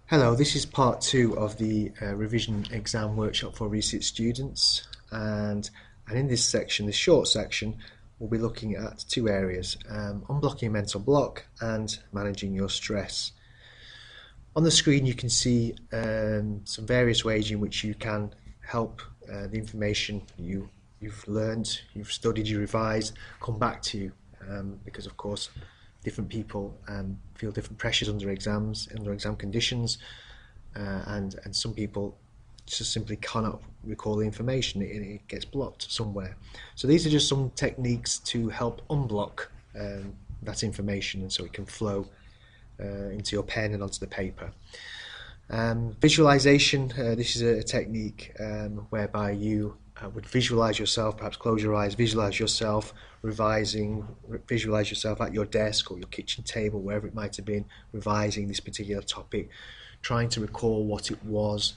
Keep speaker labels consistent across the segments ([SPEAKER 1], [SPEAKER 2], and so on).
[SPEAKER 1] Hello, this is part two of the revision exam workshop for research students, and in this section, this short section, we'll be looking at two areas, unblocking a mental block and managing your stress. On the screen you can see some various ways in which you can help the information you've learned, you've studied, you revised, come back to you, because of course different people feel different pressures under exams, under exam conditions, and some people just simply cannot recall the information. It gets blocked somewhere. So these are just some techniques to help unblock that information, and so it can flow into your pen and onto the paper. Visualization, this is a technique whereby you would visualize yourself, perhaps close your eyes, visualize yourself revising, visualize yourself at your desk or your kitchen table, wherever it might have been, revising this particular topic, trying to recall what it was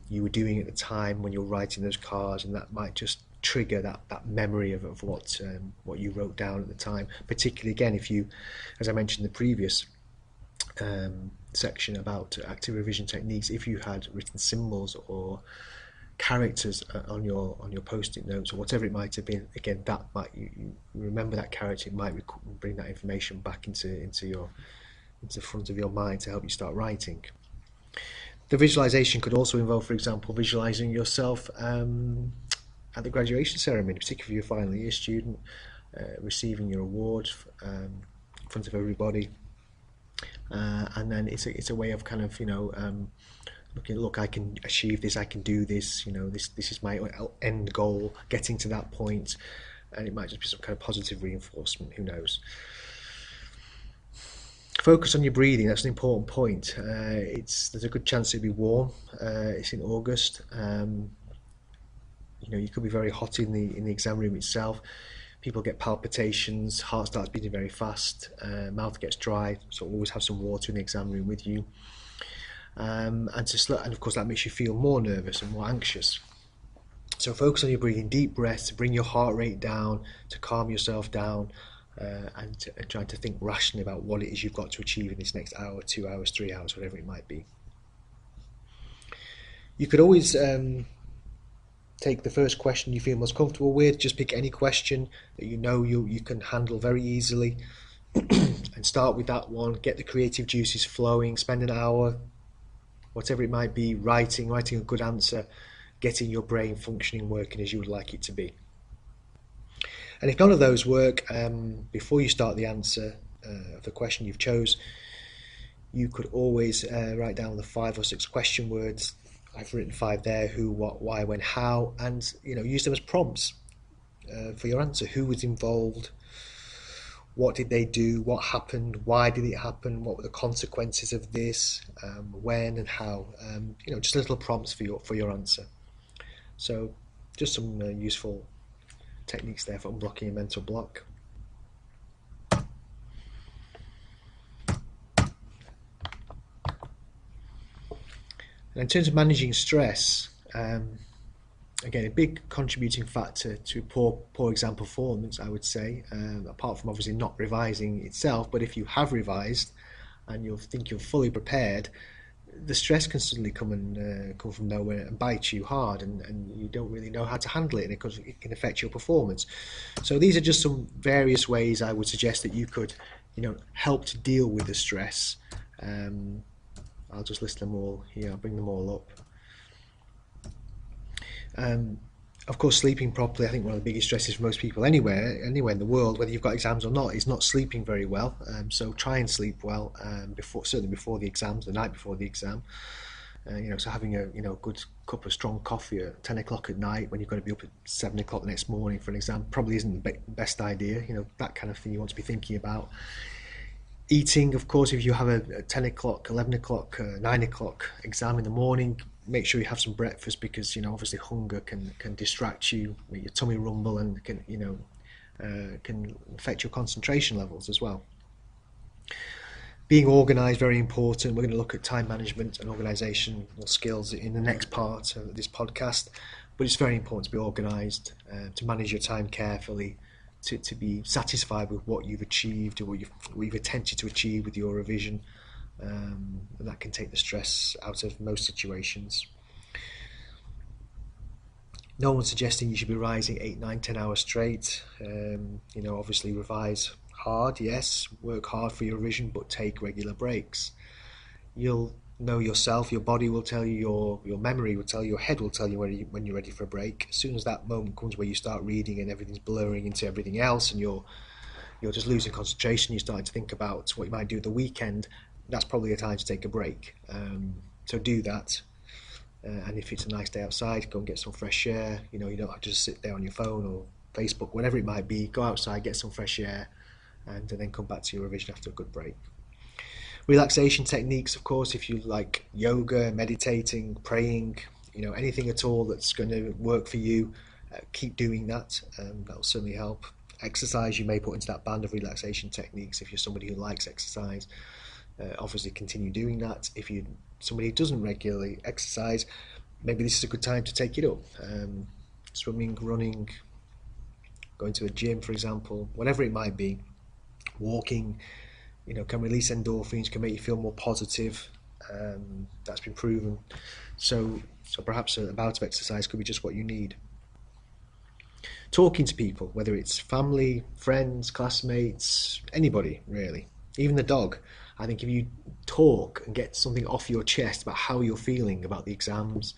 [SPEAKER 1] you were doing at the time when you were writing those cards, and that might just trigger that memory of what you wrote down at the time. Particularly again, if you, as I mentioned in the previous section about active revision techniques, if you had written symbols or characters on your post-it notes or whatever it might have been, again that might you remember that character, it might bring that information back into the front of your mind to help you start writing. The visualization could also involve, for example, visualizing yourself at the graduation ceremony, particularly if you're a final year student, receiving your award in front of everybody. And then it's a way of kind of looking, look, I can achieve this, I can do this, this is my end goal, getting to that point, and it might just be some kind of positive reinforcement, who knows. Focus on your breathing, that's an important point. There's a good chance it'll be warm. It's in August. You could be very hot in the exam room itself. People get palpitations, heart starts beating very fast, mouth gets dry, so always have some water in the exam room with you. And of course that makes you feel more nervous and more anxious. So focus on your breathing, deep breaths to bring your heart rate down, to calm yourself down, and trying to think rationally about what it is you've got to achieve in this next hour, 2 hours, 3 hours, whatever it might be. You could always take the first question you feel most comfortable with. Just pick any question that you can handle very easily and start with that one. Get the creative juices flowing, spend an hour, whatever it might be, writing a good answer, getting your brain functioning, working as you would like it to be. And if none of those work, before you start the answer of the question you've chose, you could always write down the 5 or 6 question words. I've written 5 there: who, what, why, when, how, and use them as prompts for your answer. Who was involved? What did they do? What happened? Why did it happen? What were the consequences of this? When and how? Just little prompts for your answer. So, just some useful techniques there for unblocking a mental block. And in terms of managing stress, again, a big contributing factor to poor exam performance, I would say, apart from obviously not revising itself, but if you have revised and you think you're fully prepared, the stress can suddenly come from nowhere and bite you hard, and you don't really know how to handle it, because it can affect your performance. So these are just some various ways I would suggest that you could help to deal with the stress. I'll just list them all here, I'll bring them all up. Of course, sleeping properly, I think one of the biggest stresses for most people anywhere in the world, whether you've got exams or not, is not sleeping very well. So try and sleep well, certainly before the exams, the night before the exam. So having a good cup of strong coffee at 10 o'clock at night when you've got to be up at 7 o'clock the next morning for an exam probably isn't the best idea. That kind of thing you want to be thinking about. Eating, of course, if you have a 10 o'clock, 11 o'clock, 9 o'clock exam in the morning, make sure you have some breakfast, because obviously hunger can distract you, make your tummy rumble, and can affect your concentration levels as well. Being organised, very important. We're going to look at time management and organisational skills in the next part of this podcast, but it's very important to be organised, to manage your time carefully, to be satisfied with what you've achieved or what you've attempted to achieve with your revision, and that can take the stress out of most situations. No one's suggesting you should be rising 8, 9, 10 hours straight. Obviously revise hard, yes, work hard for your revision, but take regular breaks. You'll know yourself, your body will tell you, your memory will tell you, your head will tell you when you're ready for a break. As soon as that moment comes where you start reading and everything's blurring into everything else, and you're just losing concentration, you're starting to think about what you might do at the weekend, that's probably a time to take a break. So do that. And if it's a nice day outside, go and get some fresh air. You don't have to just sit there on your phone or Facebook, whatever it might be. Go outside, get some fresh air, and then come back to your revision after a good break. Relaxation techniques, of course, if you like yoga, meditating, praying, anything at all that's going to work for you, keep doing that. That will certainly help. Exercise you may put into that band of relaxation techniques if you're somebody who likes exercise. Obviously continue doing that. If you're somebody who doesn't regularly exercise, maybe this is a good time to take it up. Swimming, running, going to a gym, for example, whatever it might be. Walking, can release endorphins, can make you feel more positive. That's been proven. So perhaps a bout of exercise could be just what you need. Talking to people, whether it's family, friends, classmates, anybody really, even the dog. I think if you talk and get something off your chest about how you're feeling about the exams,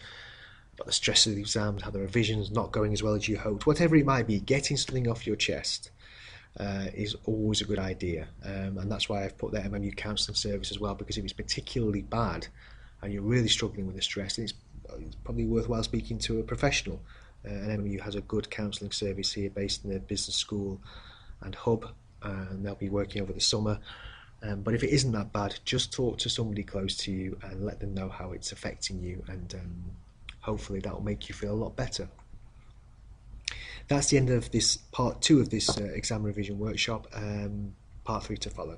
[SPEAKER 1] about the stress of the exams, how the revision's not going as well as you hoped, whatever it might be, getting something off your chest is always a good idea. And that's why I've put the MMU counselling service as well, because if it's particularly bad and you're really struggling with the stress, it's probably worthwhile speaking to a professional. And MMU has a good counselling service here based in the business school and hub, and they'll be working over the summer. But if it isn't that bad, just talk to somebody close to you and let them know how it's affecting you, and hopefully that will make you feel a lot better. That's the end of this part 2 of this exam revision workshop. Part 3 to follow.